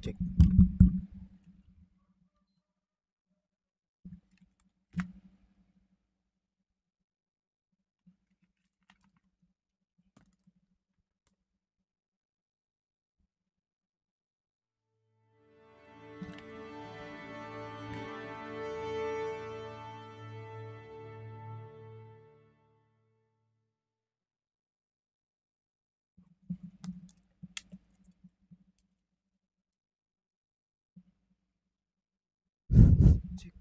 Cek. Cek.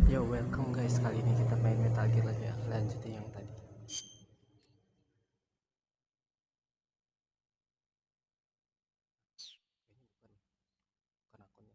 Yo, welcome guys. Kali ini kita main Metal Gear lagi ya. Lanjutin yang tadi. Kayaknya bukan akunnya.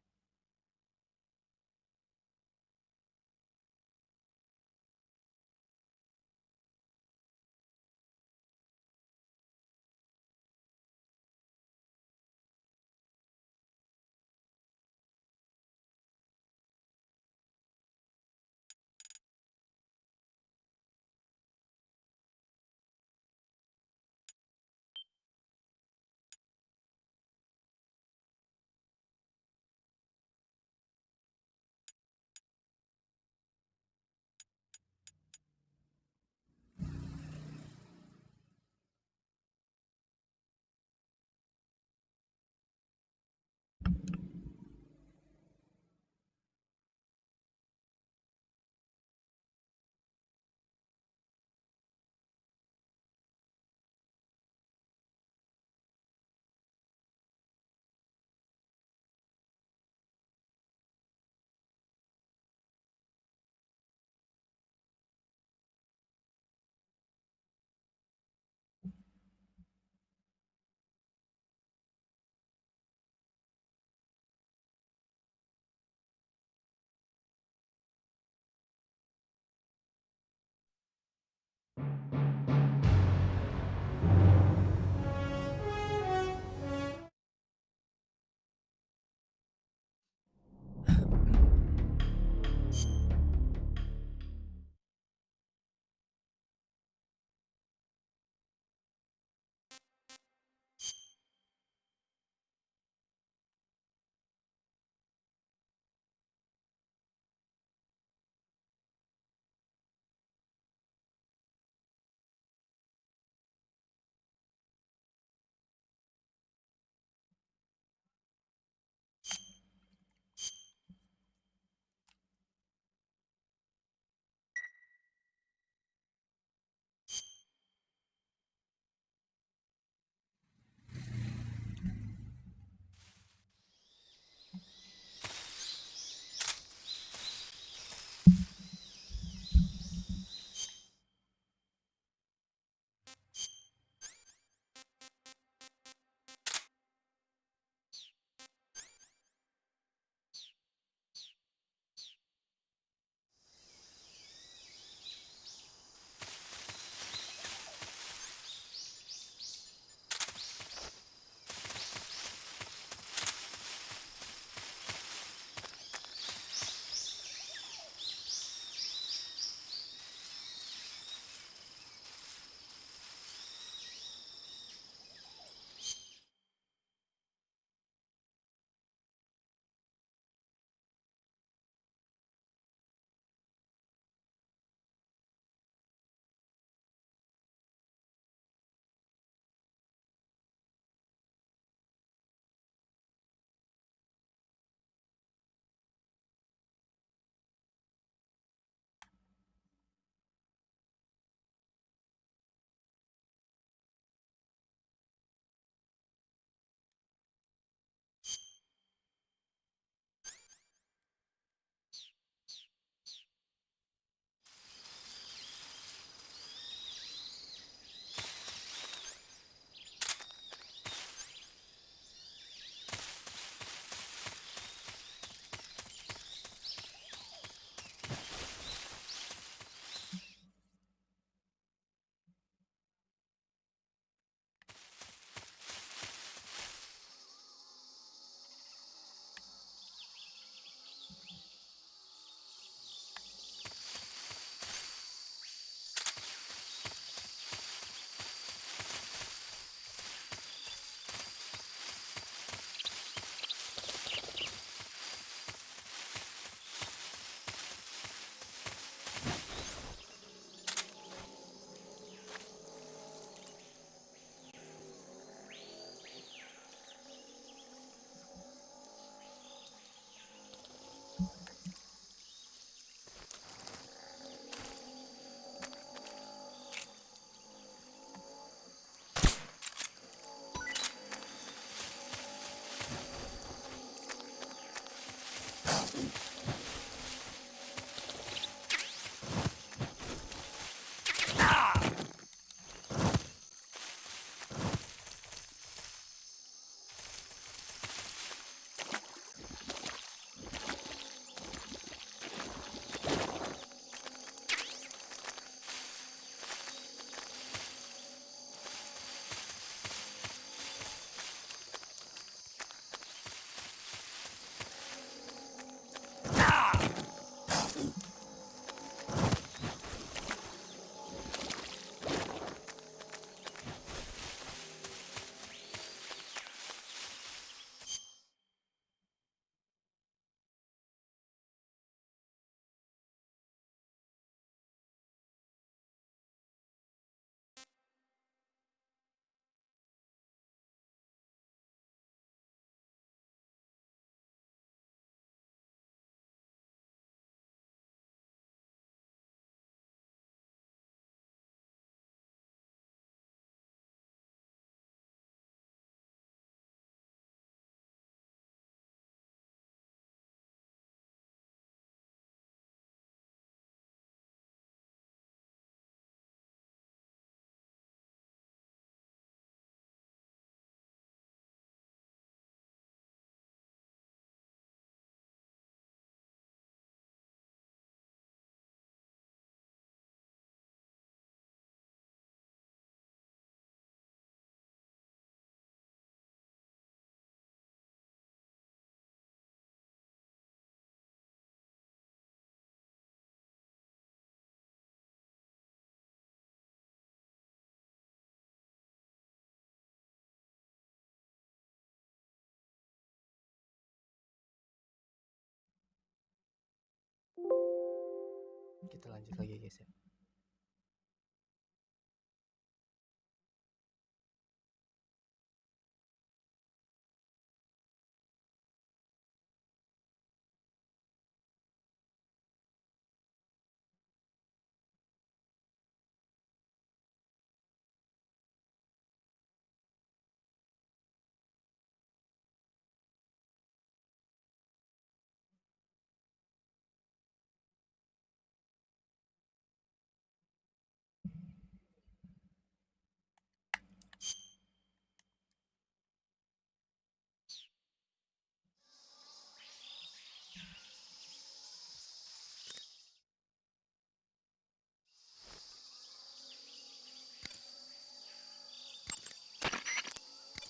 Kita lanjut lagi guys ya.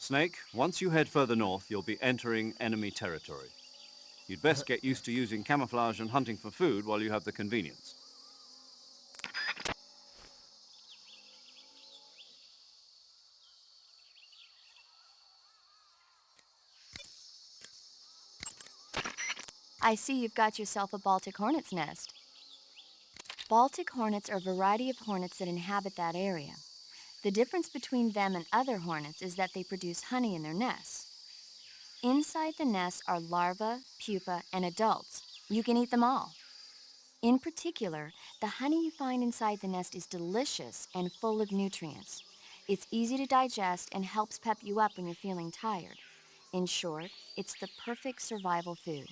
Snake, once you head further north, you'll be entering enemy territory. You'd best get used to using camouflage and hunting for food while you have the convenience. I see you've got yourself a Baltic hornet's nest. Baltic hornets are a variety of hornets that inhabit that area. The difference between them and other hornets is that they produce honey in their nests. Inside the nests are larvae, pupa, and adults. You can eat them all. In particular, the honey you find inside the nest is delicious and full of nutrients. It's easy to digest and helps pep you up when you're feeling tired. In short, it's the perfect survival food.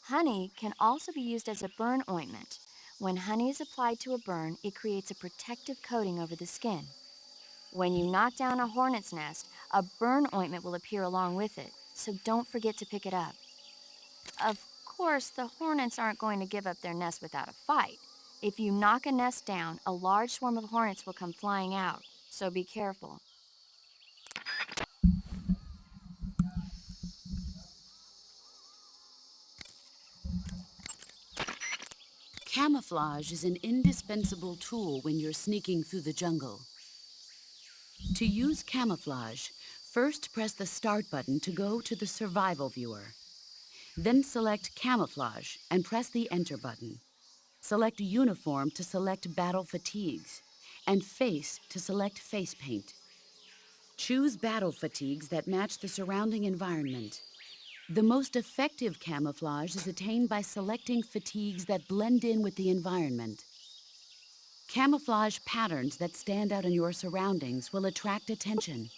Honey can also be used as a burn ointment. When honey is applied to a burn, it creates a protective coating over the skin. When you knock down a hornet's nest, a burn ointment will appear along with it, so don't forget to pick it up. Of course, the hornets aren't going to give up their nest without a fight. If you knock a nest down, a large swarm of hornets will come flying out, so be careful. Camouflage is an indispensable tool when you're sneaking through the jungle. To use camouflage, first press the Start button to go to the Survival viewer. Then select Camouflage and press the Enter button. Select Uniform to select Battle Fatigues, and Face to select Face Paint. Choose battle fatigues that match the surrounding environment. The most effective camouflage is attained by selecting fatigues that blend in with the environment. Camouflage patterns that stand out in your surroundings will attract attention.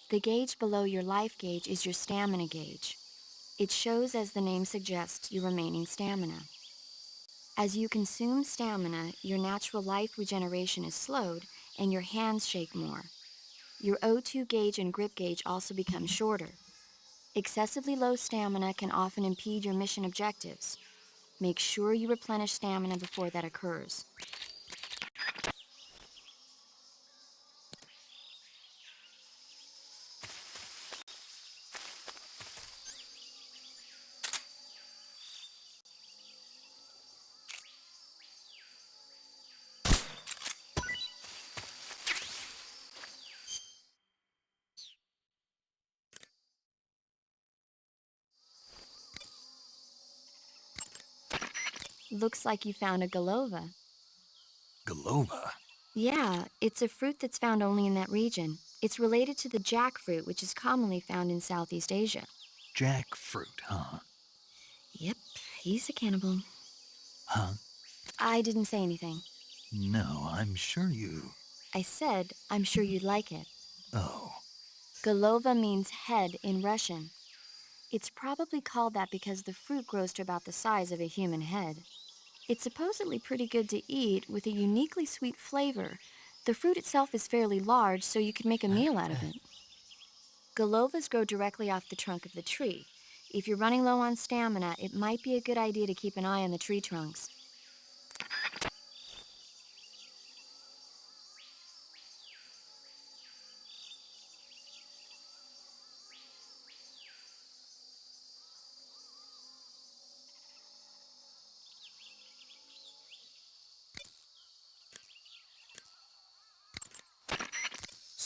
The gauge below your life gauge is your stamina gauge. It shows, as the name suggests, your remaining stamina. As you consume stamina, your natural life regeneration is slowed and your hands shake more. Your O2 gauge and grip gauge also become shorter. Excessively low stamina can often impede your mission objectives. Make sure you replenish stamina before that occurs. Looks like you found a galova. Galova? Yeah, it's a fruit that's found only in that region. It's related to the jackfruit, which is commonly found in Southeast Asia. Jackfruit, huh? Yep, he's a cannibal. Huh? I didn't say anything. No, I'm sure you... I said, I'm sure you'd like it. Oh. Golova means head in Russian. It's probably called that because the fruit grows to about the size of a human head. It's supposedly pretty good to eat with a uniquely sweet flavor. The fruit itself is fairly large, so you could make a meal out of it. Golovas grow directly off the trunk of the tree. If you're running low on stamina, it might be a good idea to keep an eye on the tree trunks.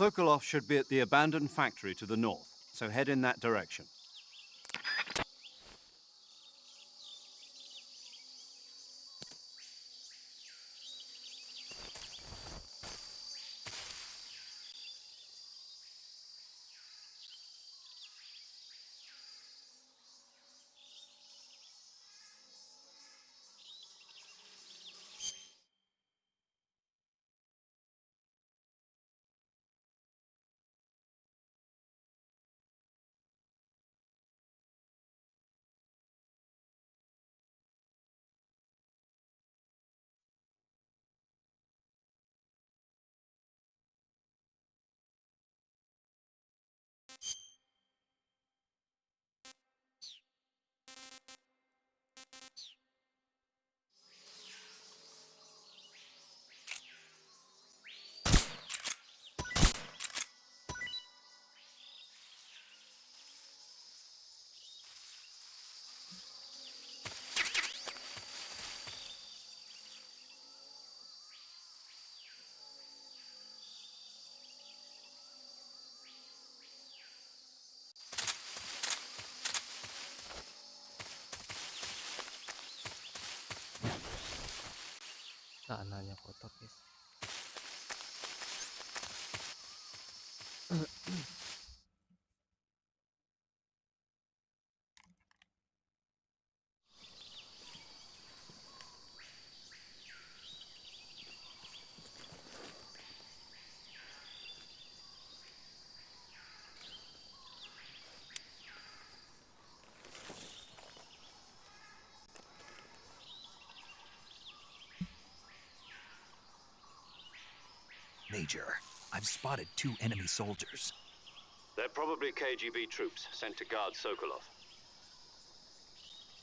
Sokolov should be at the abandoned factory to the north, so head in that direction. Celananya kotor guys. Major, I've spotted 2 enemy soldiers. They're probably KGB troops sent to guard Sokolov.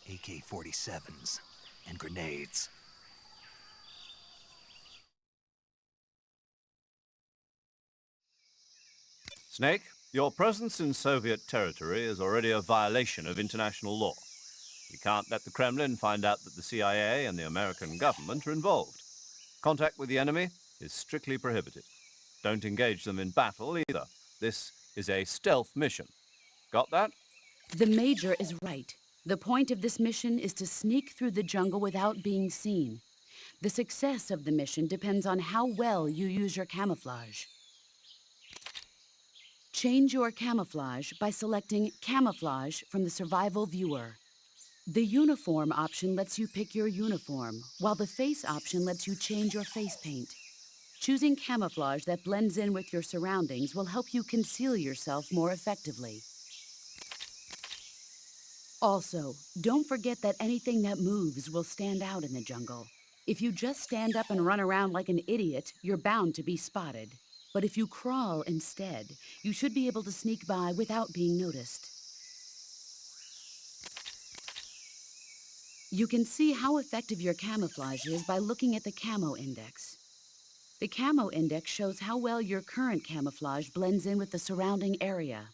AK-47s and grenades. Snake, your presence in Soviet territory is already a violation of international law. You can't let the Kremlin find out that the CIA and the American government are involved. Contact with the enemy is strictly prohibited. Don't engage them in battle either. This is a stealth mission. Got that? The Major is right. The point of this mission is to sneak through the jungle without being seen. The success of the mission depends on how well you use your camouflage. Change your camouflage by selecting Camouflage from the Survival Viewer. The Uniform option lets you pick your uniform, while the Face option lets you change your face paint. Choosing camouflage that blends in with your surroundings will help you conceal yourself more effectively. Also, don't forget that anything that moves will stand out in the jungle. If you just stand up and run around like an idiot, you're bound to be spotted. But if you crawl instead, you should be able to sneak by without being noticed. You can see how effective your camouflage is by looking at the camo index. The camo index shows how well your current camouflage blends in with the surrounding area.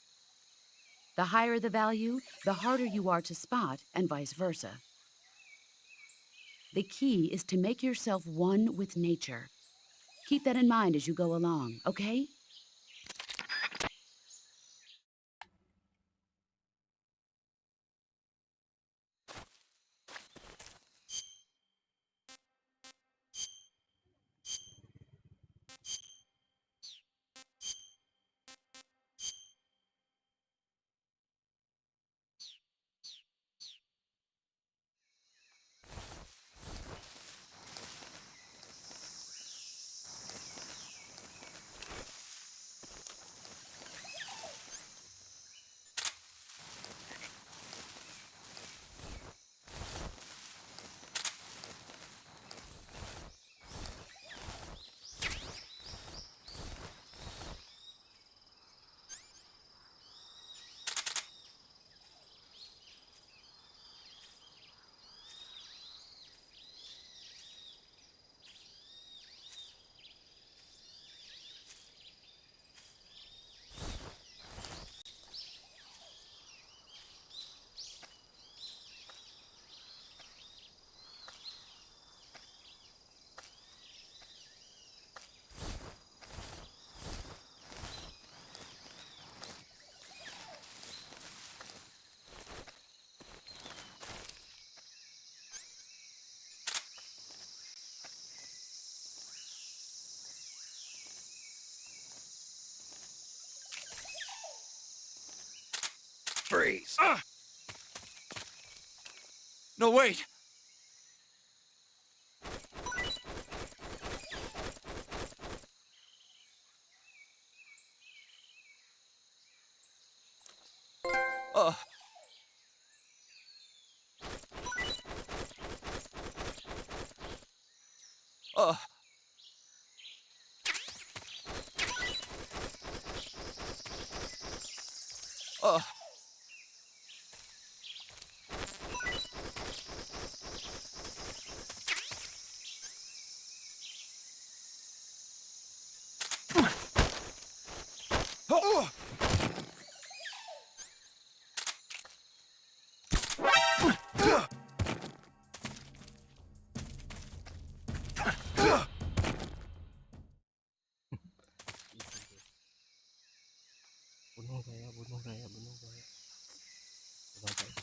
The higher the value, the harder you are to spot, and vice versa. The key is to make yourself one with nature. Keep that in mind as you go along, okay? Freeze! No, wait! Uh. Uh. Uh. Oh. Bunuh saya, bunuh saya, bunuh saya. Coba guys.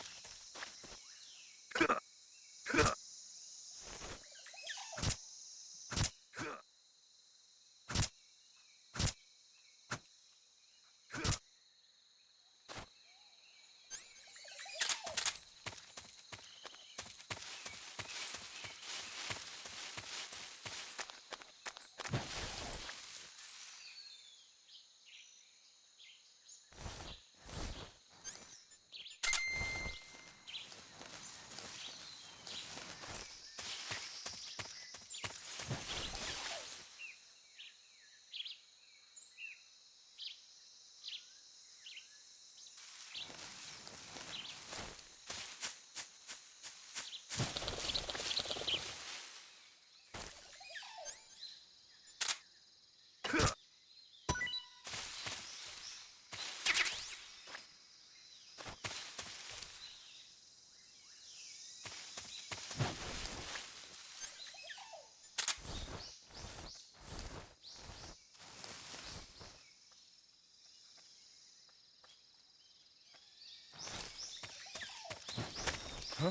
Who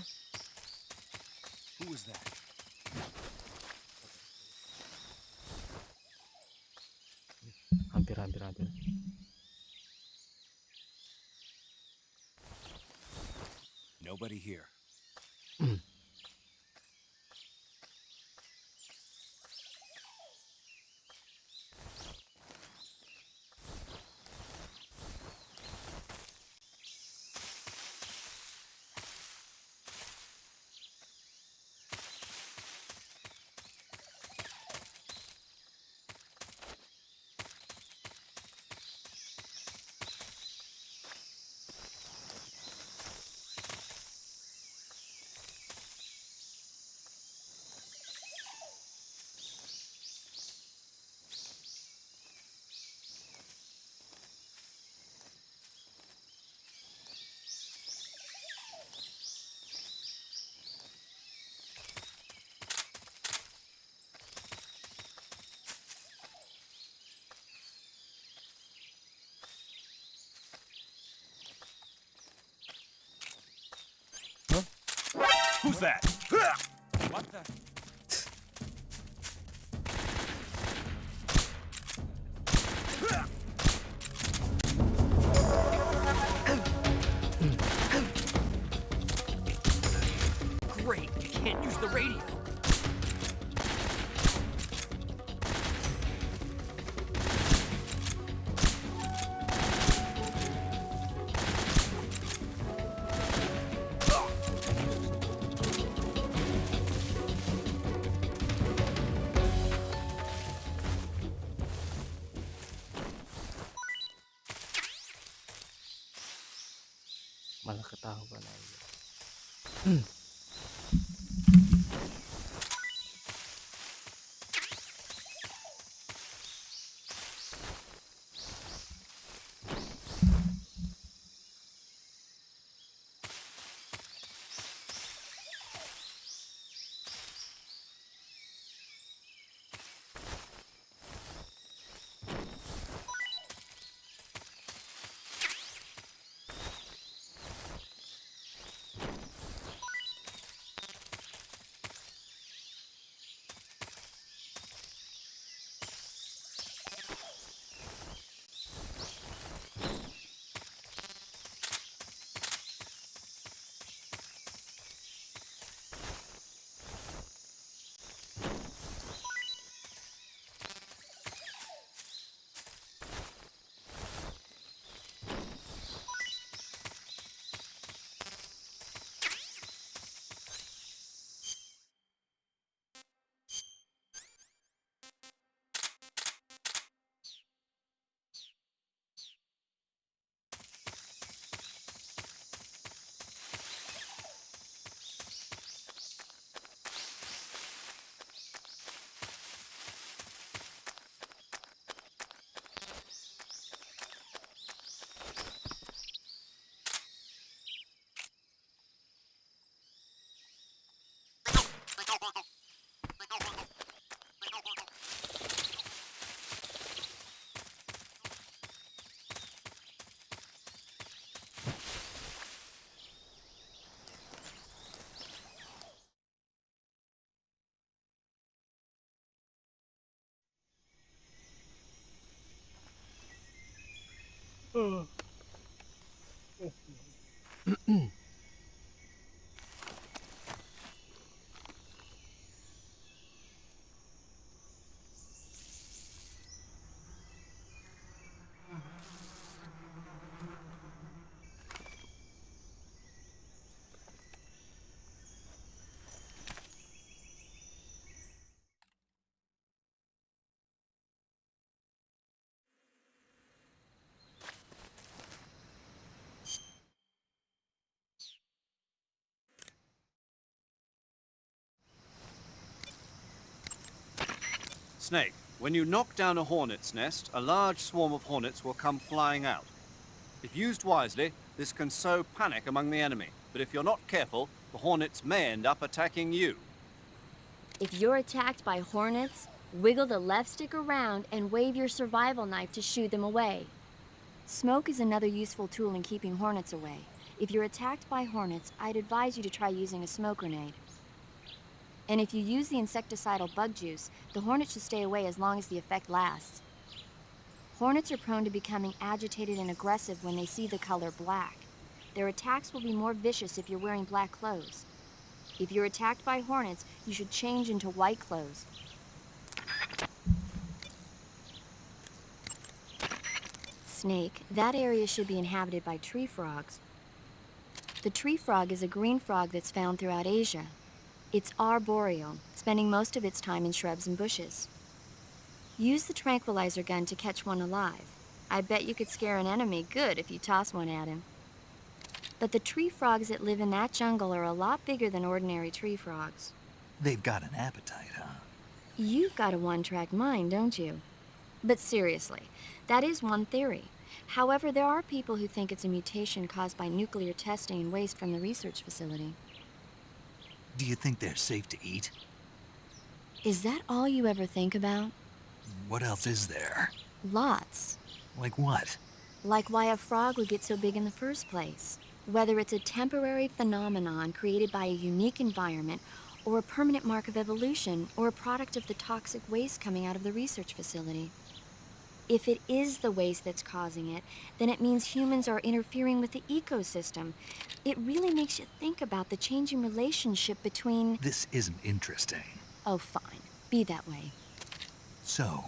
was that? Hampir, hampir, hampir. Nobody here. Who's that? What the? Great! I can't use the radio! Malah ketahuan aja. Snake, when you knock down a hornet's nest, a large swarm of hornets will come flying out. If used wisely, this can sow panic among the enemy. But if you're not careful, the hornets may end up attacking you. If you're attacked by hornets, wiggle the left stick around and wave your survival knife to shoo them away. Smoke is another useful tool in keeping hornets away. If you're attacked by hornets, I'd advise you to try using a smoke grenade. And if you use the insecticidal bug juice, the hornet should stay away as long as the effect lasts. Hornets are prone to becoming agitated and aggressive when they see the color black. Their attacks will be more vicious if you're wearing black clothes. If you're attacked by hornets, you should change into white clothes. Snake, that area should be inhabited by tree frogs. The tree frog is a green frog that's found throughout Asia. It's arboreal, spending most of its time in shrubs and bushes. Use the tranquilizer gun to catch one alive. I bet you could scare an enemy good if you toss one at him. But the tree frogs that live in that jungle are a lot bigger than ordinary tree frogs. They've got an appetite, huh? You've got a one-track mind, don't you? But seriously, that is one theory. However, there are people who think it's a mutation caused by nuclear testing and waste from the research facility. Do you think they're safe to eat? Is that all you ever think about? What else is there? Lots. Like what? Like why a frog would get so big in the first place. Whether it's a temporary phenomenon created by a unique environment, or a permanent mark of evolution, or a product of the toxic waste coming out of the research facility. If it is the waste that's causing it, then it means humans are interfering with the ecosystem. It really makes you think about the changing relationship between... This isn't interesting. Oh, fine. Be that way. So,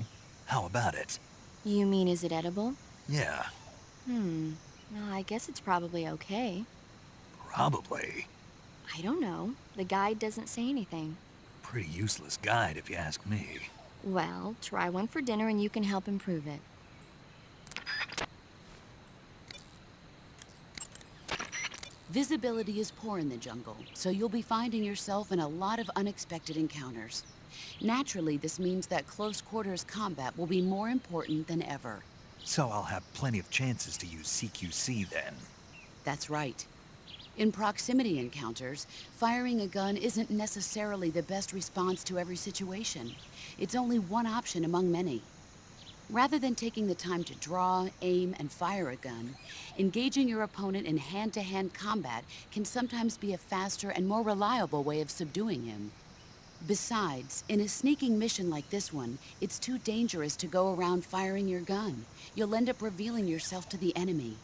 how about it? You mean, is it edible? Yeah, No, I guess it's probably okay. probably. I don't know. The guide doesn't say anything. Pretty useless guide, if you ask me. Well, try one for dinner and you can help improve it. Visibility is poor in the jungle, so you'll be finding yourself in a lot of unexpected encounters. Naturally, this means that close quarters combat will be more important than ever. So I'll have plenty of chances to use CQC then. That's right. In proximity encounters, firing a gun isn't necessarily the best response to every situation. It's only one option among many. Rather than taking the time to draw, aim, and fire a gun, engaging your opponent in hand-to-hand combat can sometimes be a faster and more reliable way of subduing him. Besides, in a sneaking mission like this one, it's too dangerous to go around firing your gun. You'll end up revealing yourself to the enemy.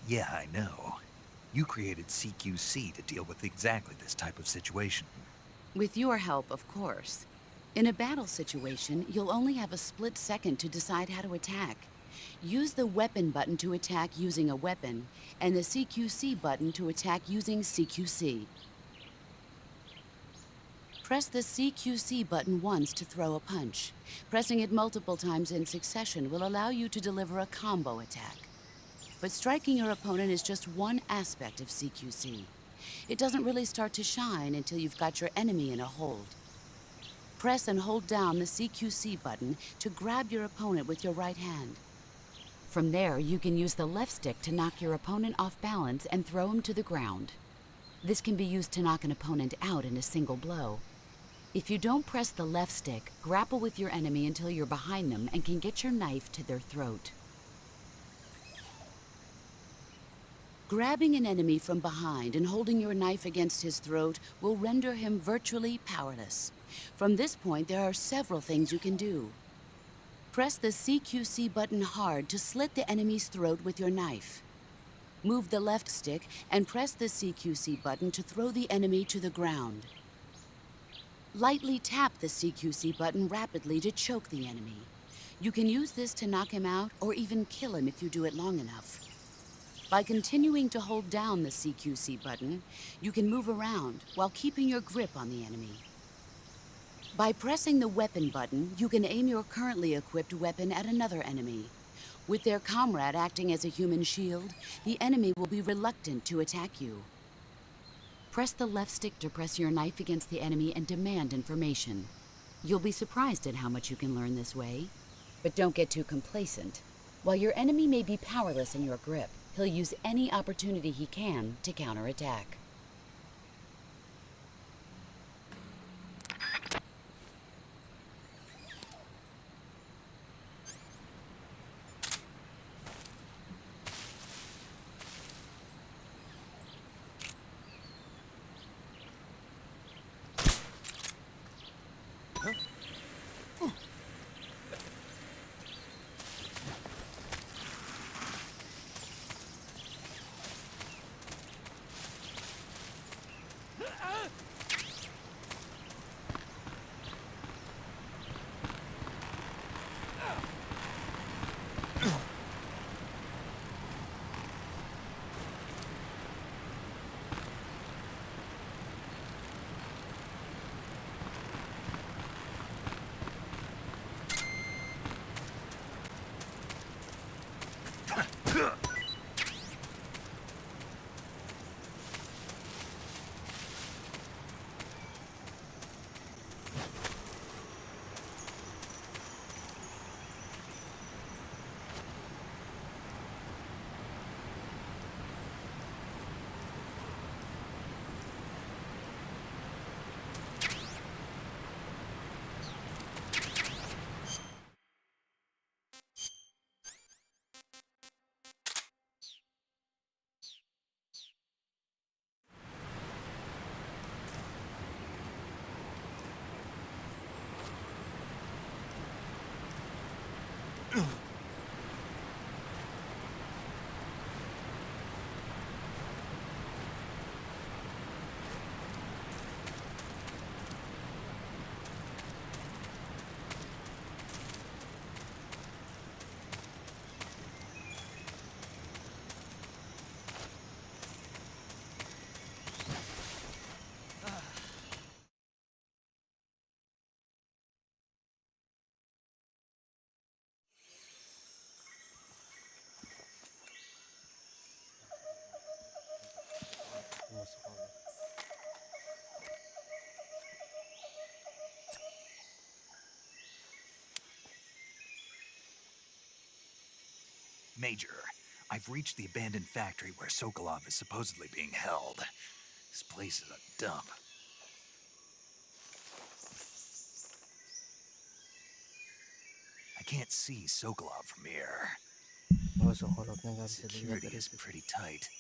Yeah, I know. You created CQC to deal with exactly this type of situation. With your help, of course. In a battle situation, you'll only have a split second to decide how to attack. Use the weapon button to attack using a weapon, and the CQC button to attack using CQC. Press the CQC button once to throw a punch. Pressing it multiple times in succession will allow you to deliver a combo attack. But striking your opponent is just one aspect of CQC. It doesn't really start to shine until you've got your enemy in a hold. Press and hold down the CQC button to grab your opponent with your right hand. From there, you can use the left stick to knock your opponent off balance and throw him to the ground. This can be used to knock an opponent out in a single blow. If you don't press the left stick, grapple with your enemy until you're behind them and can get your knife to their throat. Grabbing an enemy from behind and holding your knife against his throat will render him virtually powerless. From this point, there are several things you can do. Press the CQC button hard to slit the enemy's throat with your knife. Move the left stick and press the CQC button to throw the enemy to the ground. Lightly tap the CQC button rapidly to choke the enemy. You can use this to knock him out or even kill him if you do it long enough. By continuing to hold down the CQC button, you can move around while keeping your grip on the enemy. By pressing the weapon button, you can aim your currently equipped weapon at another enemy. With their comrade acting as a human shield, the enemy will be reluctant to attack you. Press the left stick to press your knife against the enemy and demand information. You'll be surprised at how much you can learn this way. But don't get too complacent. While your enemy may be powerless in your grip, he'll use any opportunity he can to counterattack. Major, I've reached the abandoned factory where Sokolov is supposedly being held. This place is a dump. I can't see Sokolov from here. Oh, Sokolownya nggak bisa dilihat Security dari is situ. pretty tight.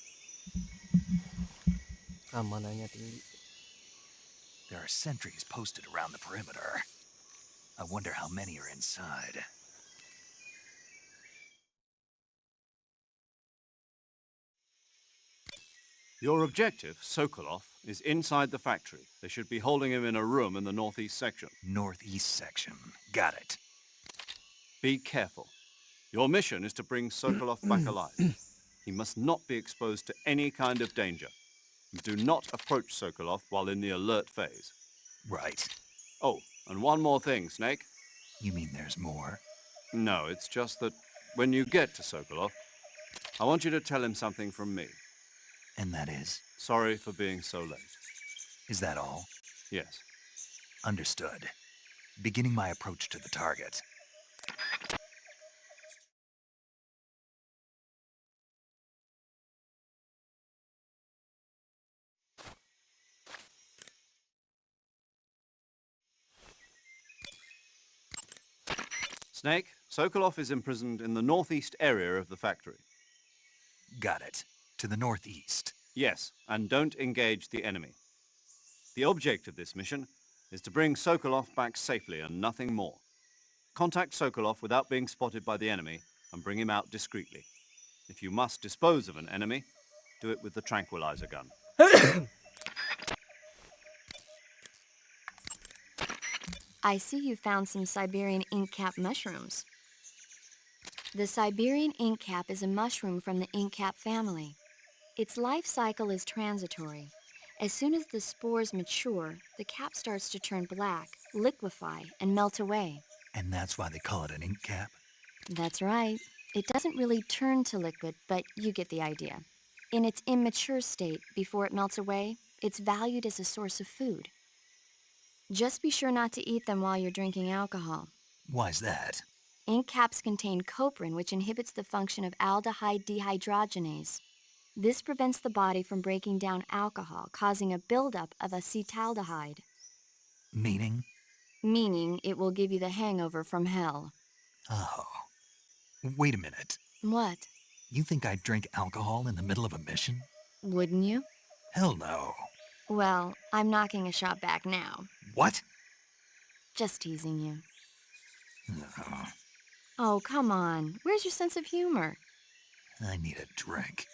Keamanannya tinggi. There are sentries posted around the perimeter. I wonder how many are inside. Your objective, Sokolov, is inside the factory. They should be holding him in a room in the northeast section. Northeast section. Got it. Be careful. Your mission is to bring Sokolov back alive. He must not be exposed to any kind of danger. Do not approach Sokolov while in the alert phase. Right. Oh, and one more thing, Snake. You mean there's more? No, it's just that when you get to Sokolov, I want you to tell him something from me. And that is? Sorry for being so late. Is that all? Yes. Understood. Beginning my approach to the target. Snake, Sokolov is imprisoned in the northeast area of the factory. Got it. To the northeast. Yes, and don't engage the enemy. The object of this mission is to bring Sokolov back safely and nothing more. Contact Sokolov without being spotted by the enemy and bring him out discreetly. If you must dispose of an enemy, do it with the tranquilizer gun. I see you found some Siberian ink cap mushrooms. The Siberian ink cap is a mushroom from the ink cap family. Its life cycle is transitory. As soon as the spores mature, the cap starts to turn black, liquefy, and melt away. And that's why they call it an ink cap? That's right. It doesn't really turn to liquid, but you get the idea. In its immature state, before it melts away, it's valued as a source of food. Just be sure not to eat them while you're drinking alcohol. Why's that? Ink caps contain coprin, which inhibits the function of aldehyde dehydrogenase. This prevents the body from breaking down alcohol, causing a buildup of acetaldehyde. Meaning? Meaning it will give you the hangover from hell. Oh. Wait a minute. What? You think I'd drink alcohol in the middle of a mission? Wouldn't you? Hell no. Well, I'm knocking a shot back now. What? Just teasing you. Oh, Oh, come on. Where's your sense of humor? I need a drink.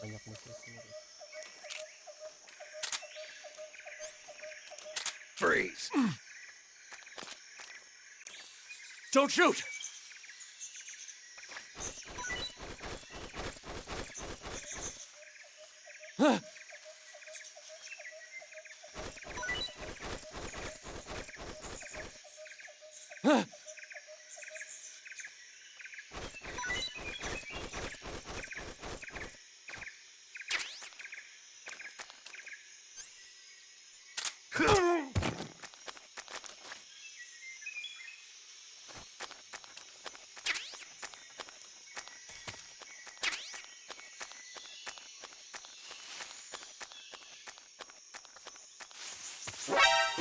Banyak musuh sini. Freeze! Don't shoot!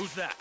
Who's that?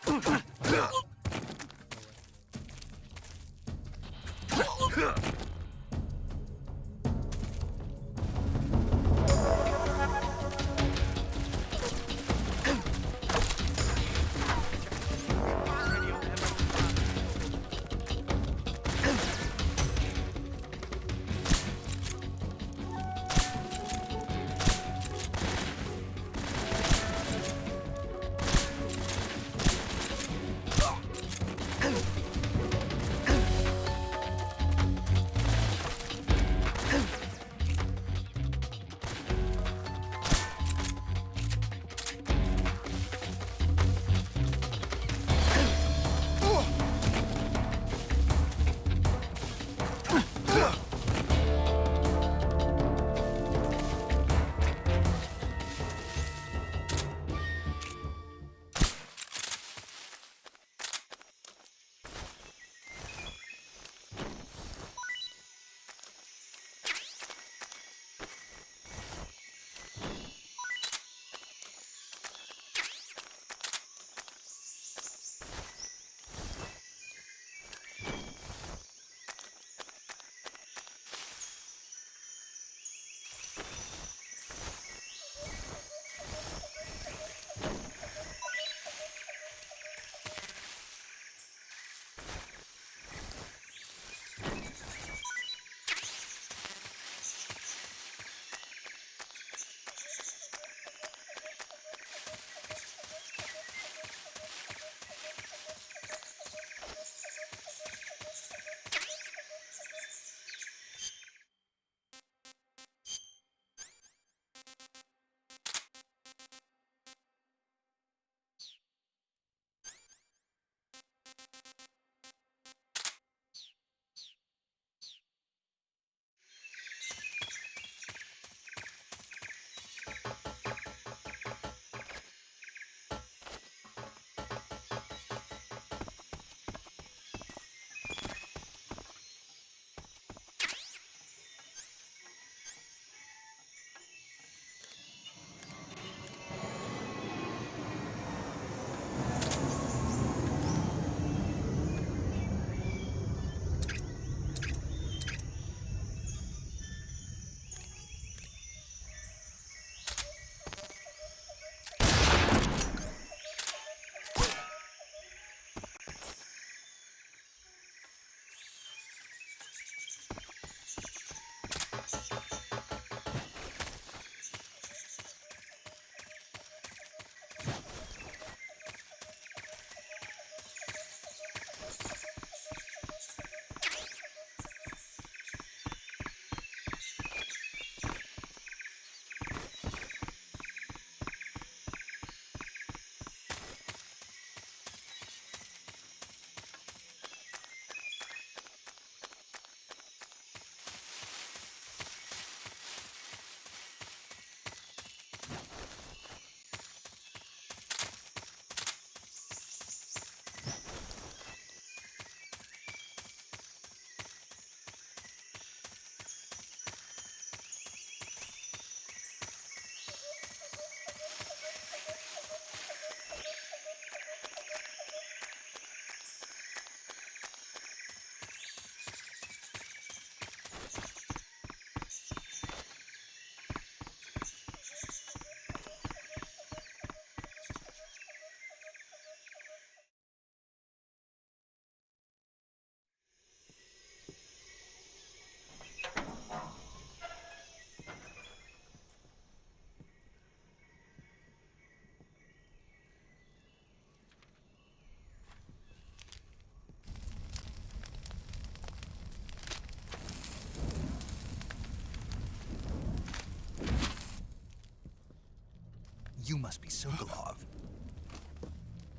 You must be Sokolov.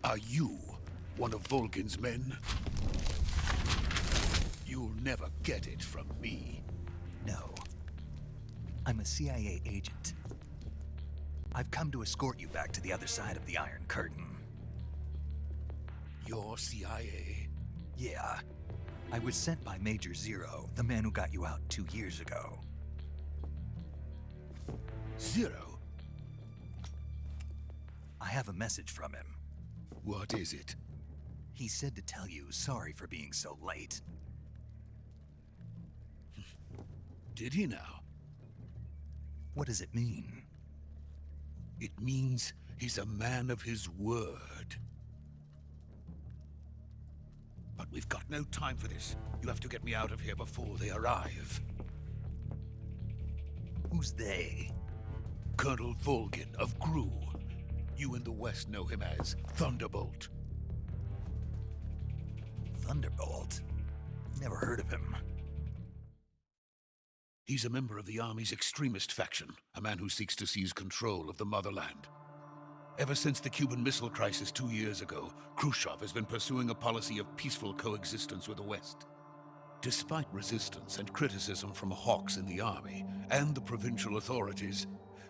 Are you one of Volgin's men? You'll never get it from me. No. I'm a CIA agent. I've come to escort you back to the other side of the Iron Curtain. You're CIA? Yeah. I was sent by Major Zero, the man who got you out 2 years ago. Zero? I have a message from him. What is it? He said to tell you sorry for being so late. Did he now? What does it mean? It means he's a man of his word. But we've got no time for this. You have to get me out of here before they arrive. Who's they? Colonel Volgin of GRU. You in the West know him as Thunderbolt. Thunderbolt? Never heard of him. He's a member of the Army's extremist faction, a man who seeks to seize control of the motherland. Ever since the Cuban Missile Crisis 2 years ago, Khrushchev has been pursuing a policy of peaceful coexistence with the West. Despite resistance and criticism from hawks in the army and the provincial authorities,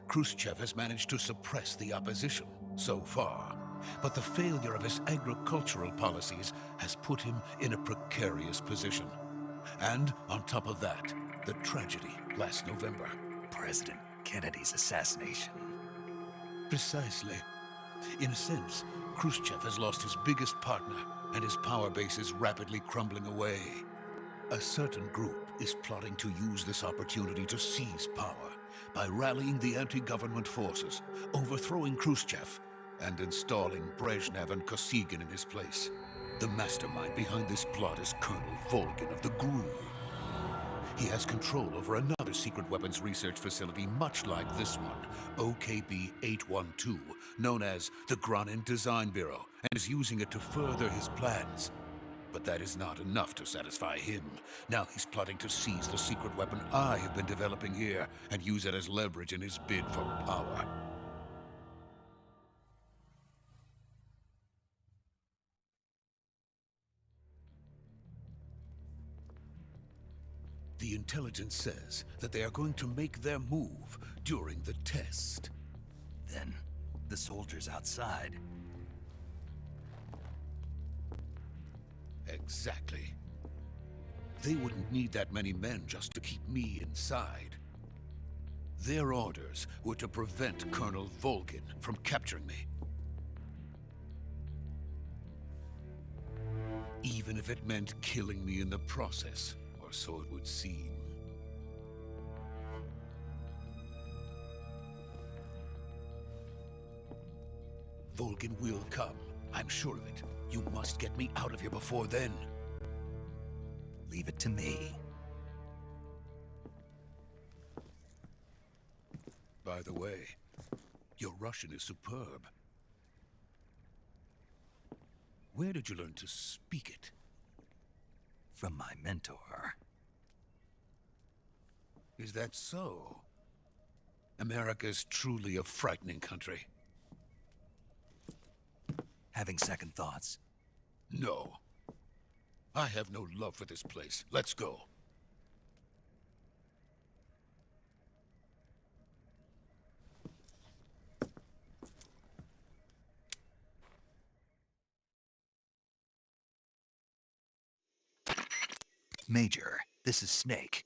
Khrushchev has managed to suppress the opposition so far. But the failure of his agricultural policies has put him in a precarious position. And on top of that, the tragedy last November. President Kennedy's assassination. Precisely. In a sense, Khrushchev has lost his biggest partner, and his power base is rapidly crumbling away. A certain group is plotting to use this opportunity to seize power by rallying the anti-government forces, overthrowing Khrushchev, and installing Brezhnev and Kosygin in his place. The mastermind behind this plot is Colonel Volgin of the GRU. He has control over another secret weapons research facility much like this one, OKB-812, known as the Granin Design Bureau, and is using it to further his plans. But that is not enough to satisfy him. Now he's plotting to seize the secret weapon I have been developing here and use it as leverage in his bid for power. The intelligence says that they are going to make their move during the test. Then, the soldiers outside. Exactly. They wouldn't need that many men just to keep me inside. Their orders were to prevent Colonel Volgin from capturing me. Even if it meant killing me in the process, or so it would seem. Volgin will come. I'm sure of it. You must get me out of here before then. Leave it to me. By the way, your Russian is superb. Where did you learn to speak it? From my mentor. Is that so? America's truly a frightening country. Having second thoughts? No. I have no love for this place. Let's go. Major, this is Snake.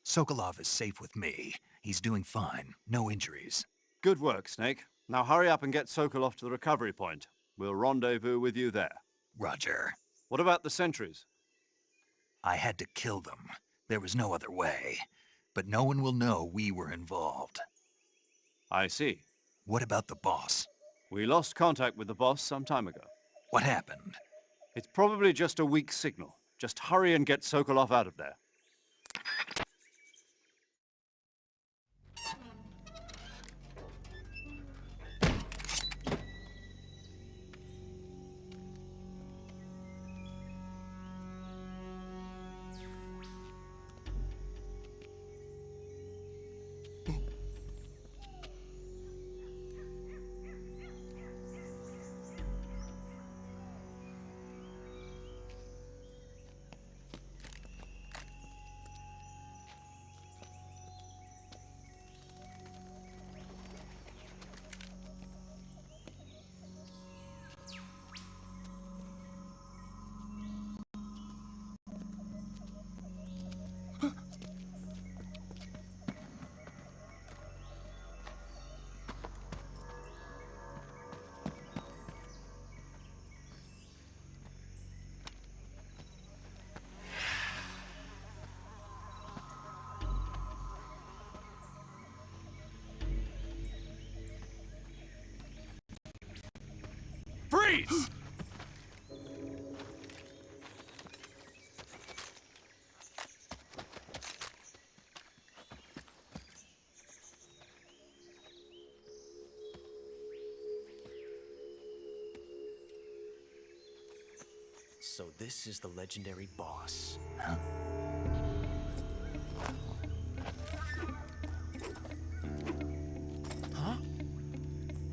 Sokolov is safe with me. He's doing fine. No injuries. Good work, Snake. Now hurry up and get Sokolov to the recovery point. We'll rendezvous with you there. Roger. What about the sentries? I had to kill them. There was no other way. But no one will know we were involved. I see. What about the boss? We lost contact with the boss some time ago. What happened? It's probably just a weak signal. Just hurry and get Sokolov out of there. Freeze! So this is the legendary boss. Huh? Huh?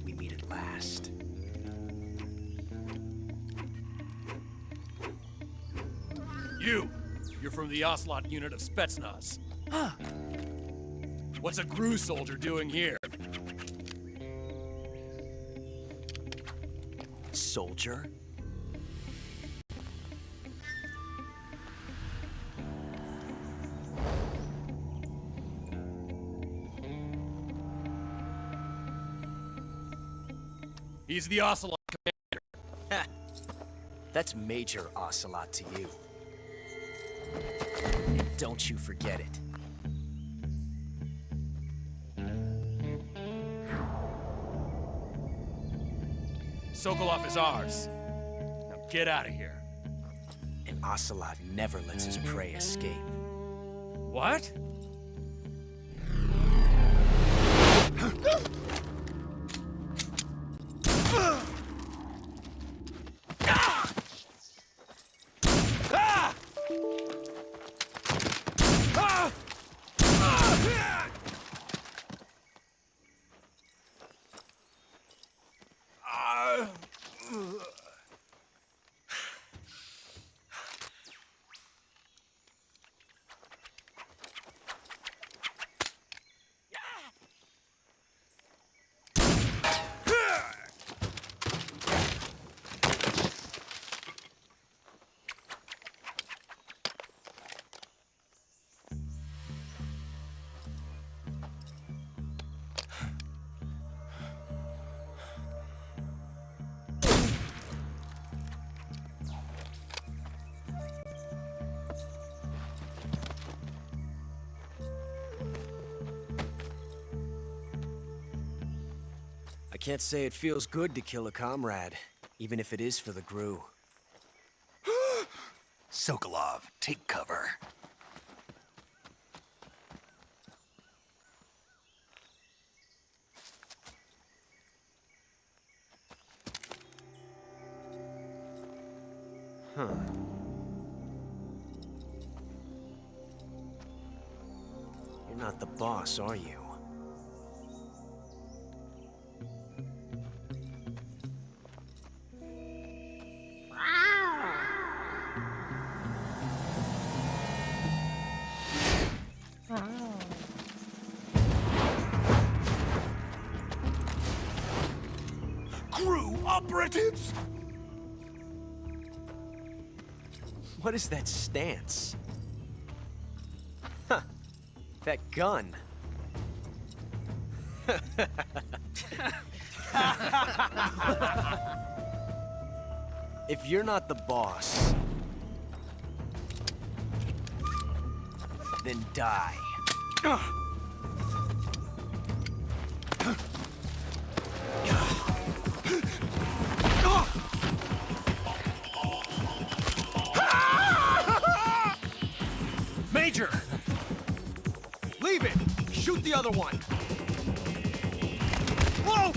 We meet at last. You're from the Ocelot unit of Spetsnaz. Huh? What's a GRU soldier doing here? Soldier? He's the Ocelot. That's Major Ocelot to you. And don't you forget it. Sokolov is ours. Now get out of here. And Ocelot never lets his prey escape. What? I can't say it feels good to kill a comrade, even if it is for the GRU. Sokolov, take cover. Huh. You're not the boss, are you? GRU operatives! What is that stance? Huh. That gun. If you're not the boss, then die. Major! Leave it! Shoot the other one! Whoa!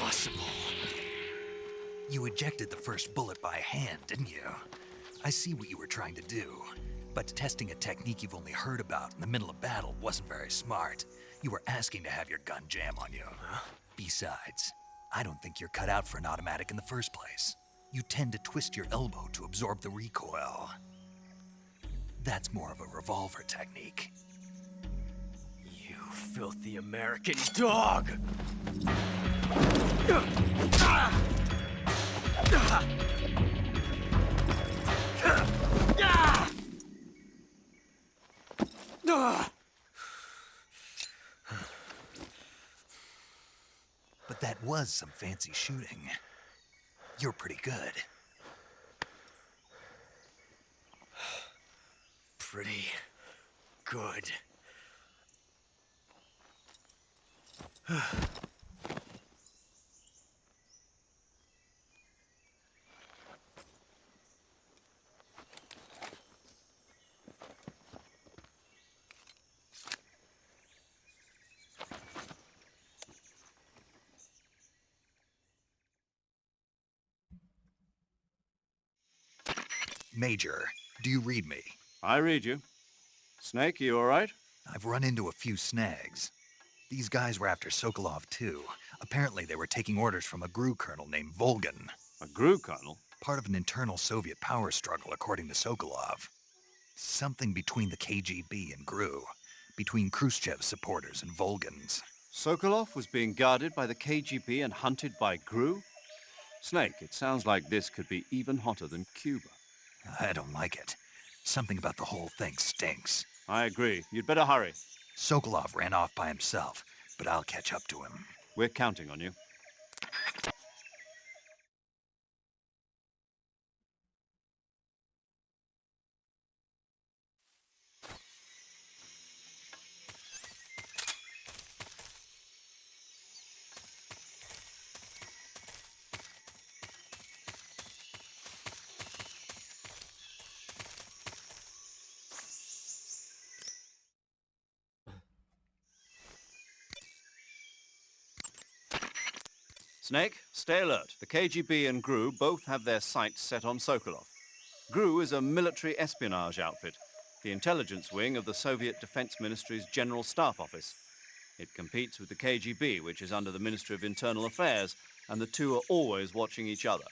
impossible. You ejected the first bullet by hand, didn't you? I see what you were trying to do. But testing a technique you've only heard about in the middle of battle wasn't very smart. You were asking to have your gun jam on you. Besides, I don't think you're cut out for an automatic in the first place. You tend to twist your elbow to absorb the recoil. That's more of a revolver technique. You filthy American dog! But that was some fancy shooting. You're pretty good. Pretty good. Major, do you read me? I read you. Snake, you all right? I've run into a few snags. These guys were after Sokolov too. Apparently they were taking orders from a GRU colonel named Volgan. A GRU colonel? Part of an internal Soviet power struggle, according to Sokolov. Something between the KGB and GRU. Between Khrushchev's supporters and Volgan's. Sokolov was being guarded by the KGB and hunted by GRU? Snake, it sounds like this could be even hotter than Cuba. I don't like it. Something about the whole thing stinks. I agree. You'd better hurry. Sokolov ran off by himself, but I'll catch up to him. We're counting on you. Snake, stay alert. The KGB and GRU both have their sights set on Sokolov. GRU is a military espionage outfit, the intelligence wing of the Soviet Defense Ministry's General Staff Office. It competes with the KGB, which is under the Ministry of Internal Affairs, and the two are always watching each other.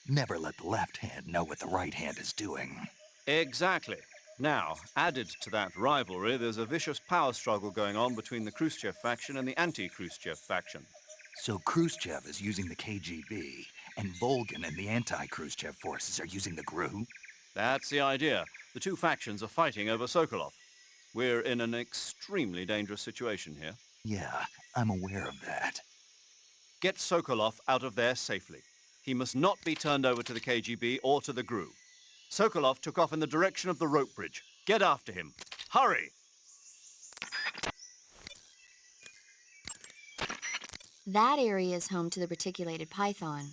Never let the left hand know what the right hand is doing. Exactly. Now, added to that rivalry, there's a vicious power struggle going on between the Khrushchev faction and the anti-Khrushchev faction. So Khrushchev is using the KGB, and Volgan and the anti-Khrushchev forces are using the GRU? That's the idea. The two factions are fighting over Sokolov. We're in an extremely dangerous situation here. Yeah, I'm aware of that. Get Sokolov out of there safely. He must not be turned over to the KGB or to the GRU. Sokolov took off in the direction of the rope bridge. Get after him. Hurry! That area is home to the reticulated python.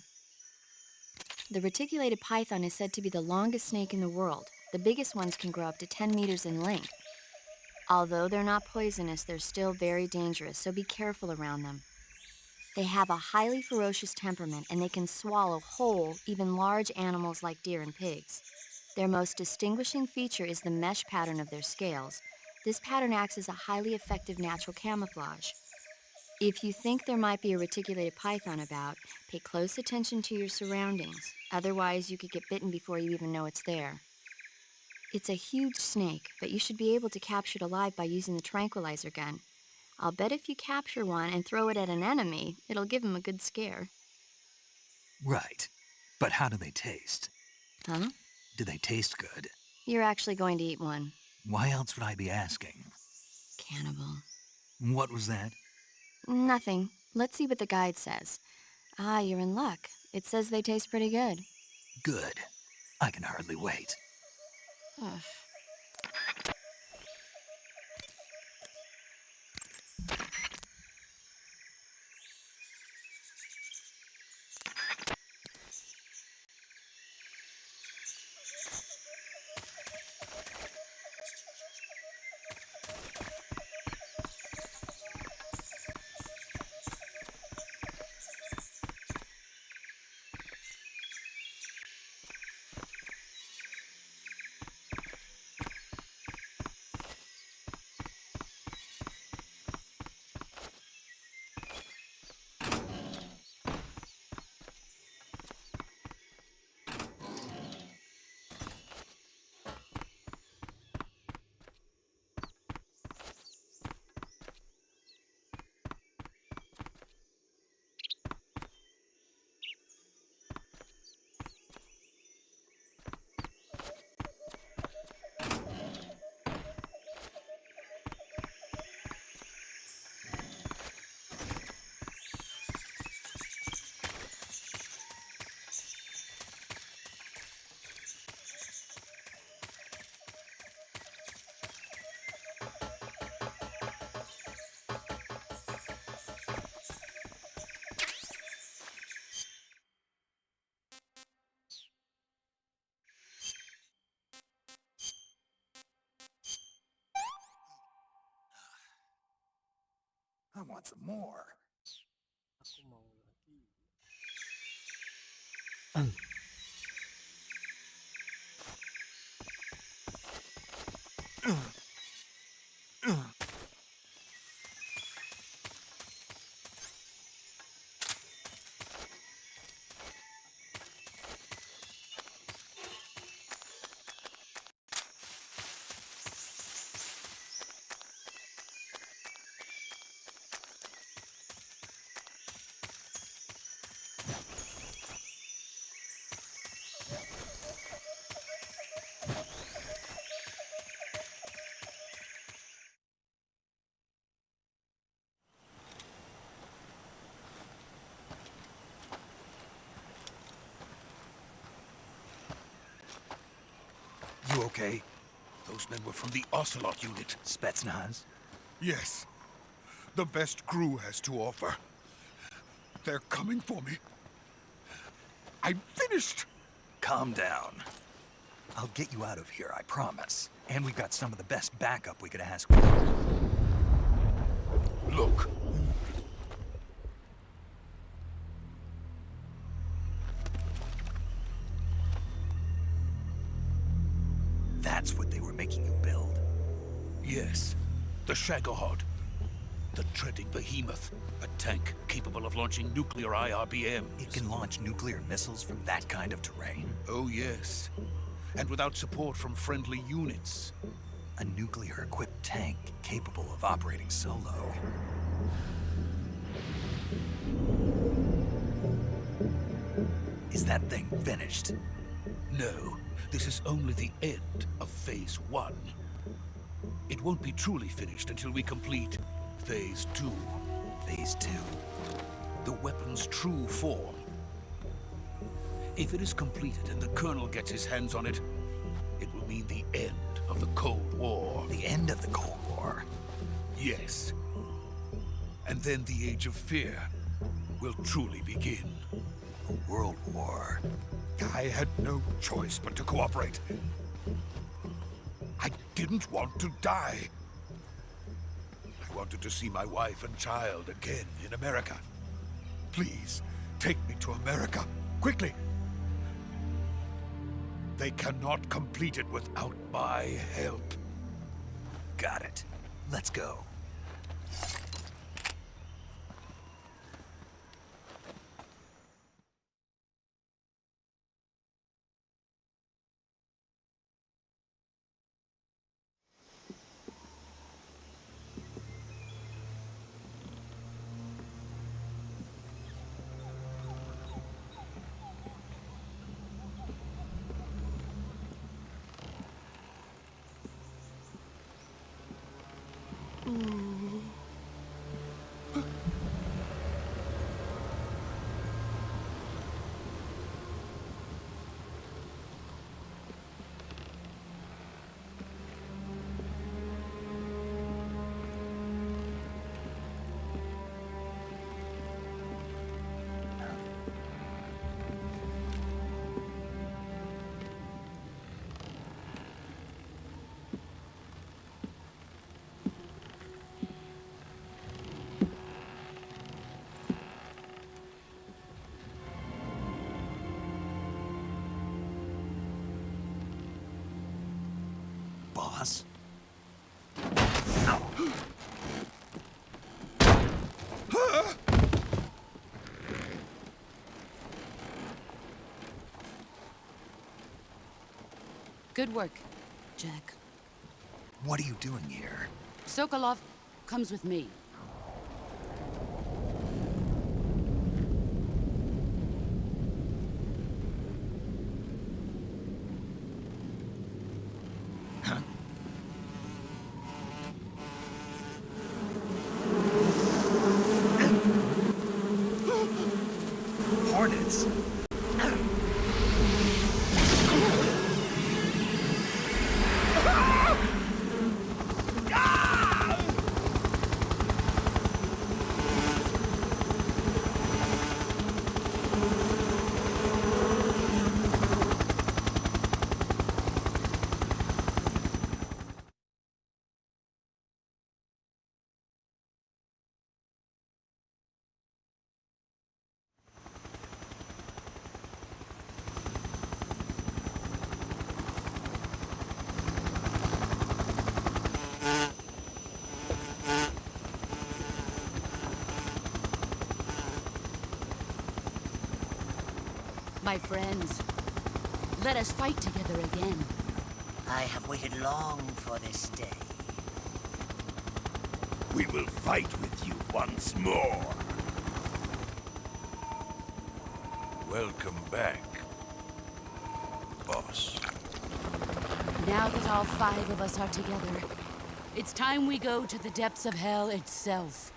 The reticulated python is said to be the longest snake in the world. The biggest ones can grow up to 10 meters in length. Although they're not poisonous, they're still very dangerous, so be careful around them. They have a highly ferocious temperament, and they can swallow whole, even large animals like deer and pigs. Their most distinguishing feature is the mesh pattern of their scales. This pattern acts as a highly effective natural camouflage. If you think there might be a reticulated python about, pay close attention to your surroundings. Otherwise, you could get bitten before you even know it's there. It's a huge snake, but you should be able to capture it alive by using the tranquilizer gun. I'll bet if you capture one and throw it at an enemy, it'll give him a good scare. Right. But how do they taste? Huh? Do they taste good? You're actually going to eat one. Why else would I be asking? Cannibal. What was that? Nothing. Let's see what the guide says. Ah, you're in luck. It says they taste pretty good. Good. I can hardly wait. Ugh. want some more. Aku mau lagi. You okay? Those men were from the Ocelot unit. Spetsnaz? Yes. The best crew has to offer. They're coming for me. I'm finished! Calm down. I'll get you out of here, I promise. And we've got some of the best backup we could ask for. Look. That's what they were making you build. Yes. The Shagohod. The treading behemoth. A tank capable of launching nuclear IRBMs. It can launch nuclear missiles from that kind of terrain? Oh, yes. And without support from friendly units. A nuclear-equipped tank capable of operating solo. Is that thing finished? No, this is only the end of Phase 1. It won't be truly finished until we complete Phase 2. Phase 2? The weapon's true form. If it is completed and the Colonel gets his hands on it, it will mean the end of the Cold War. The end of the Cold War? Yes. And then the Age of Fear will truly begin. A world war. I had no choice but to cooperate. I didn't want to die. I wanted to see my wife and child again in America. Please, take me to America, quickly. They cannot complete it without my help. Got it. Let's go. Boss? Good work, Jack. What are you doing here? Sokolov comes with me. Hornets? My friends, let us fight together again. I have waited long for this day. We will fight with you once more. Welcome back, boss. Now that all 5 of us are together, it's time we go to the depths of hell itself.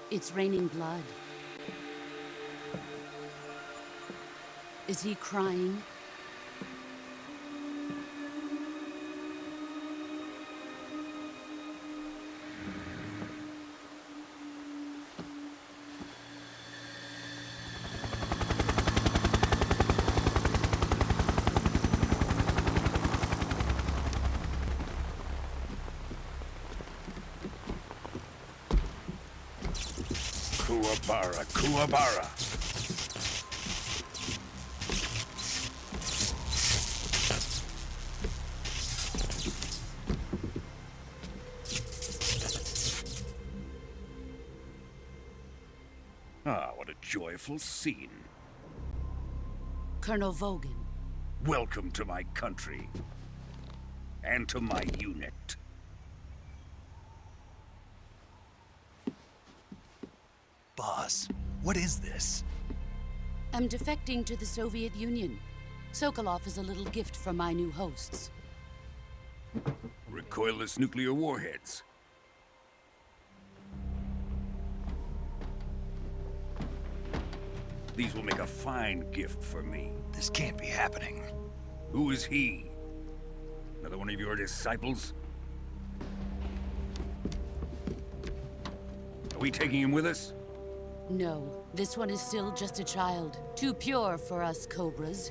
It's raining blood. Is he crying? Kuwabara, Kuwabara. Ah, what a joyful scene. Colonel Vogan. Welcome to my country. And to my unit. Boss, what is this? I'm defecting to the Soviet Union. Sokolov is a little gift from my new hosts. Recoilless nuclear warheads. These will make a fine gift for me. This can't be happening. Who is he? Another one of your disciples? Are we taking him with us? No, this one is still just a child. Too pure for us Cobras.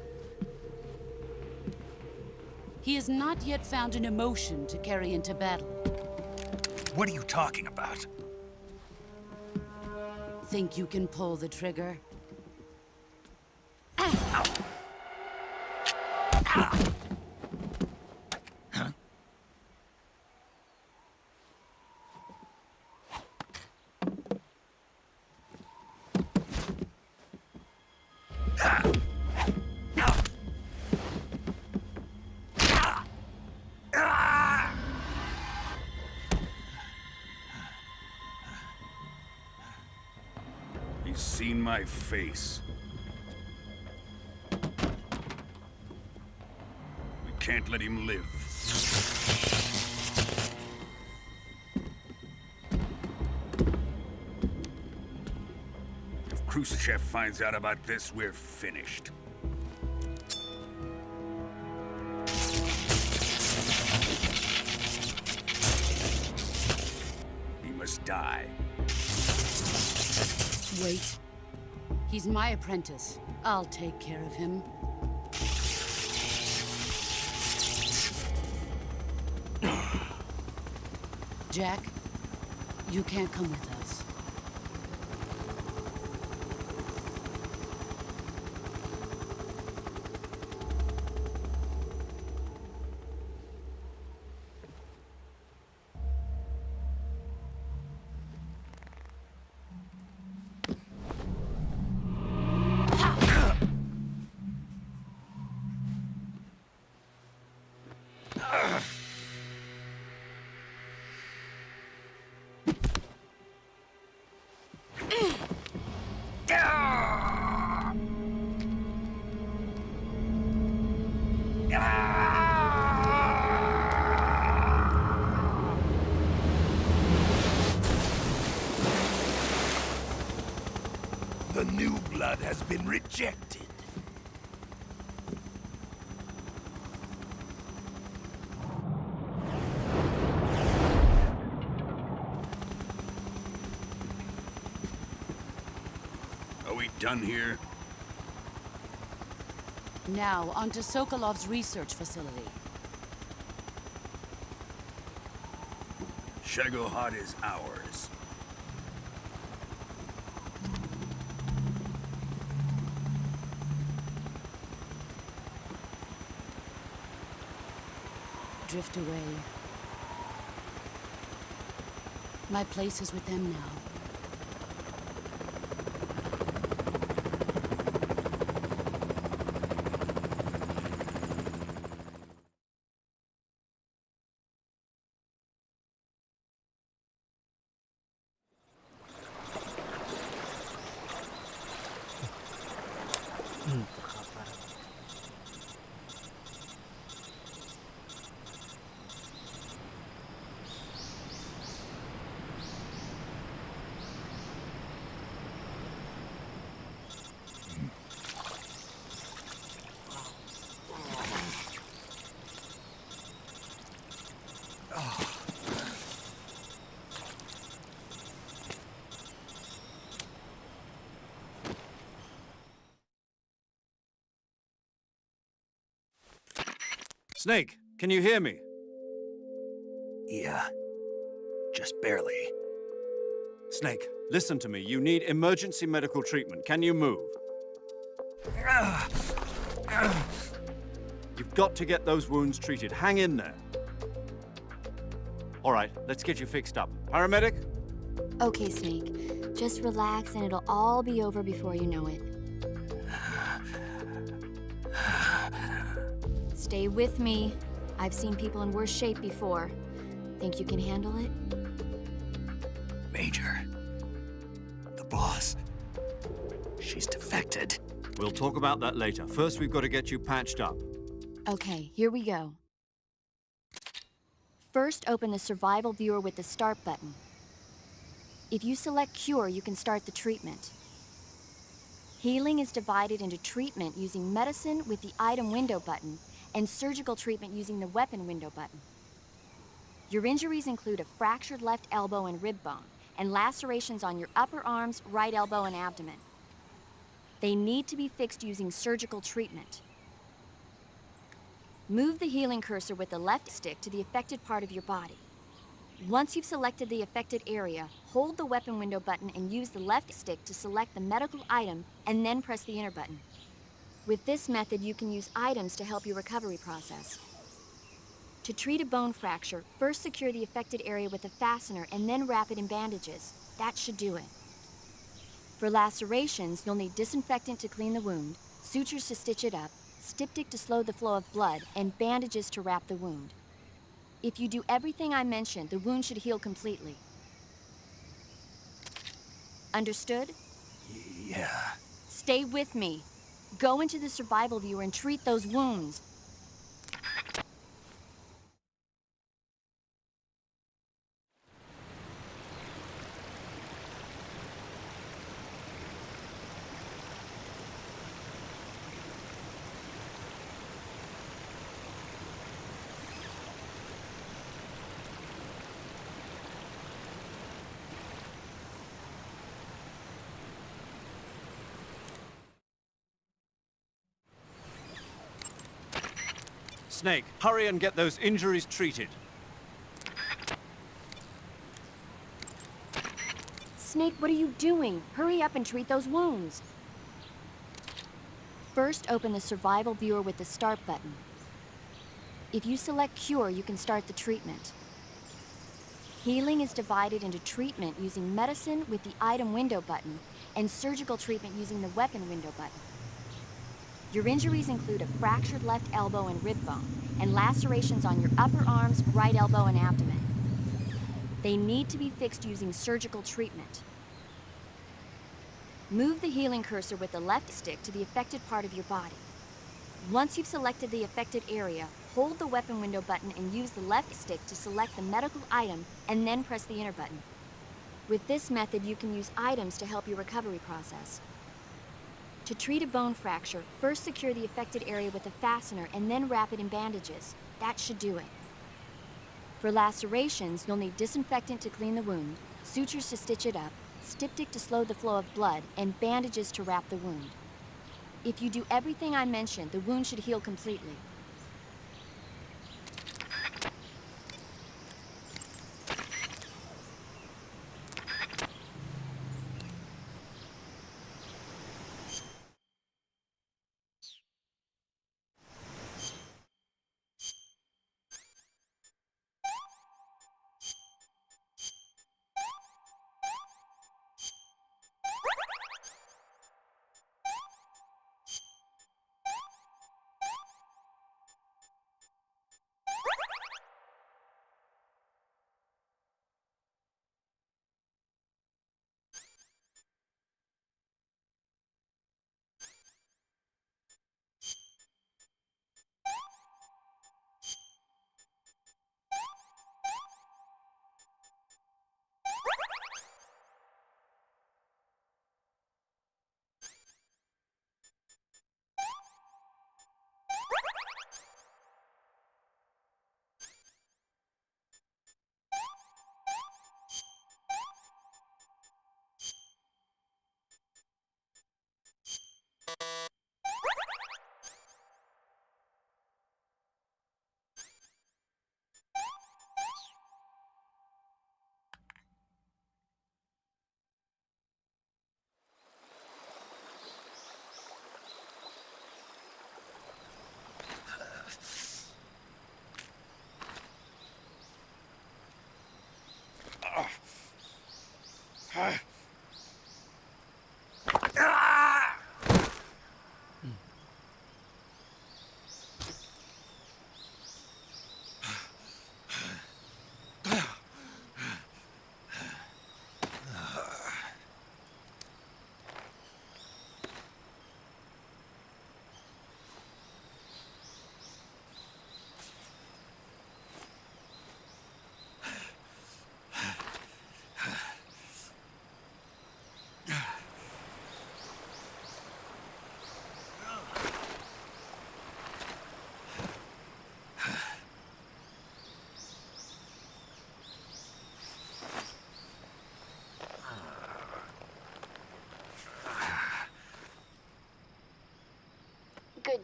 He has not yet found an emotion to carry into battle. What are you talking about? Think you can pull the trigger? He's seen my face. We can't let him live. If Khrushchev finds out about this, we're finished. He must die. Wait. He's my apprentice. I'll take care of him. Jack, you can't come with us. The new blood has been rejected. Are we done here? Now, onto Sokolov's research facility. Shagohod is ours. Drift away. My place is with them now. Snake, can you hear me? Yeah, just barely. Snake, listen to me. You need emergency medical treatment. Can you move? You've got to get those wounds treated. Hang in there. All right, let's get you fixed up. Paramedic? Okay, Snake. Just relax and it'll all be over before you know it. Stay with me. I've seen people in worse shape before. Think you can handle it? Major. The boss. She's defected. We'll talk about that later. First, we've got to get you patched up. Okay, here we go. First, open the survival viewer with the start button. If you select cure, you can start the treatment. Healing is divided into treatment using medicine with the item window button and surgical treatment using the weapon window button. Your injuries include a fractured left elbow and rib bone and lacerations on your upper arms, right elbow, and abdomen. They need to be fixed using surgical treatment. Move the healing cursor with the left stick to the affected part of your body. Once you've selected the affected area, hold the weapon window button and use the left stick to select the medical item and then press the enter button. With this method, you can use items to help your recovery process. To treat a bone fracture, first secure the affected area with a fastener and then wrap it in bandages. That should do it. For lacerations, you'll need disinfectant to clean the wound, sutures to stitch it up, styptic to slow the flow of blood, and bandages to wrap the wound. If you do everything I mentioned, the wound should heal completely. Understood? Yeah. Stay with me. Go into the survival viewer and treat those wounds. Snake, hurry and get those injuries treated. Snake, what are you doing? Hurry up and treat those wounds. First, open the survival viewer with the start button. If you select cure, you can start the treatment. Healing is divided into treatment using medicine with the item window button and surgical treatment using the weapon window button. Your injuries include a fractured left elbow and rib bone and lacerations on your upper arms, right elbow, and abdomen. They need to be fixed using surgical treatment. Move the healing cursor with the left stick to the affected part of your body. Once you've selected the affected area, hold the weapon window button and use the left stick to select the medical item and then press the enter button. With this method, you can use items to help your recovery process. To treat a bone fracture, first secure the affected area with a fastener and then wrap it in bandages. That should do it. For lacerations, you'll need disinfectant to clean the wound, sutures to stitch it up, styptic to slow the flow of blood, and bandages to wrap the wound. If you do everything I mentioned, the wound should heal completely.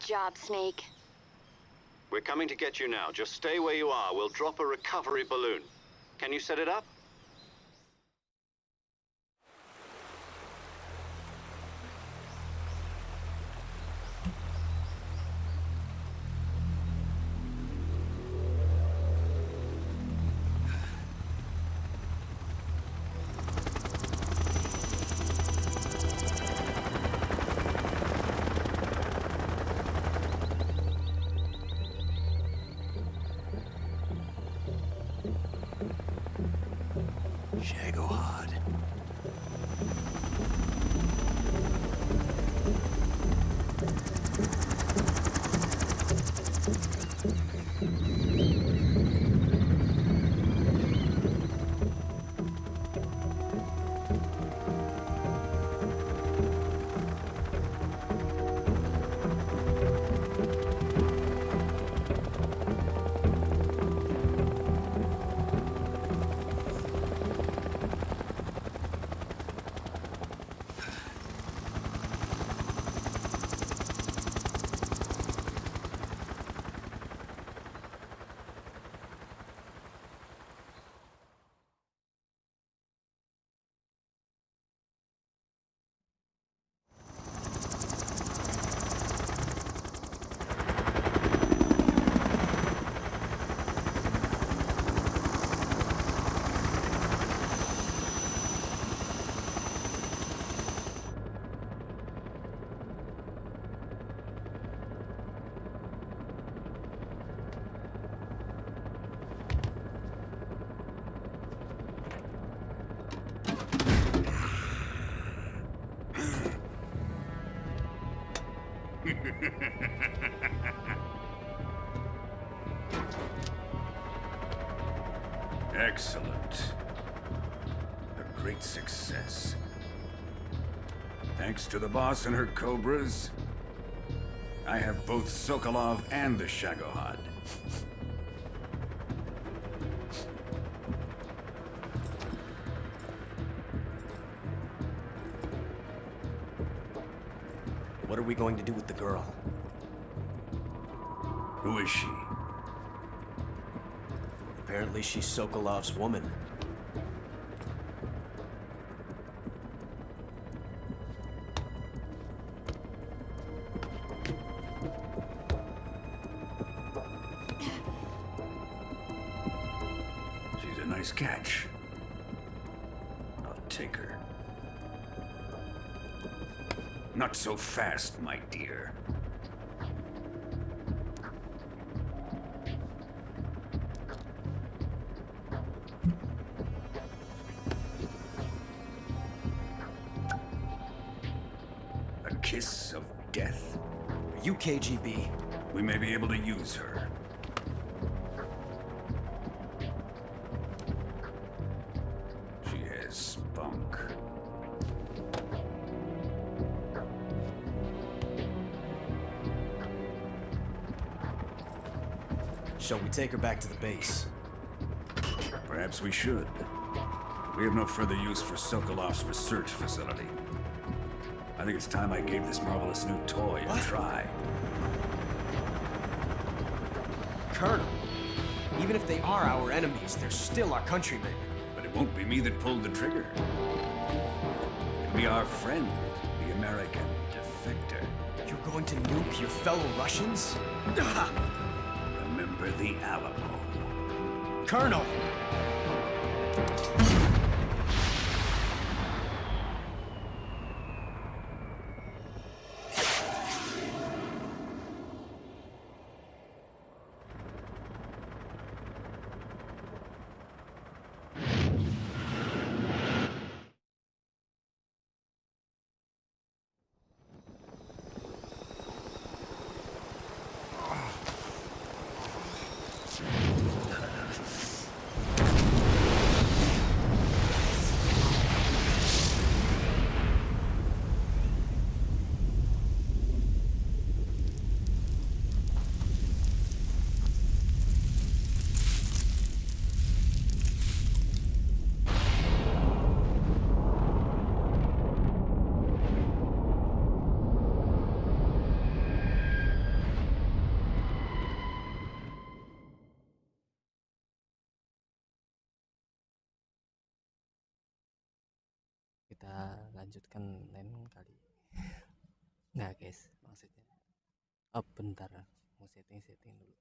job, Snake. We're coming to get you now. Just stay where you are. We'll drop a recovery balloon. Can you set it up? Shagohod. Excellent. A great success. Thanks to the boss and her cobras, I have both Sokolov and the Shagohod. What are we going to do with the girl? Who is she? Apparently she's Sokolov's woman. She's a nice catch. I'll take her. Not so fast, my dear. A kiss of death? Are you KGB? We may be able to use her. She has spunk. Shall we take her back to the base? Perhaps we should. We have no further use for Sokolov's research facility. I think it's time I gave this marvelous new toy a try. Colonel, even if they are our enemies, they're still our countrymen. But it won't be me that pulled the trigger. It'll be our friend, the American defector. You're going to nuke your fellow Russians? Remember the Alamo. Colonel! kita lanjutkan lain kali. Nggak guys, maksudnya. Oh bentar, mau setting dulu.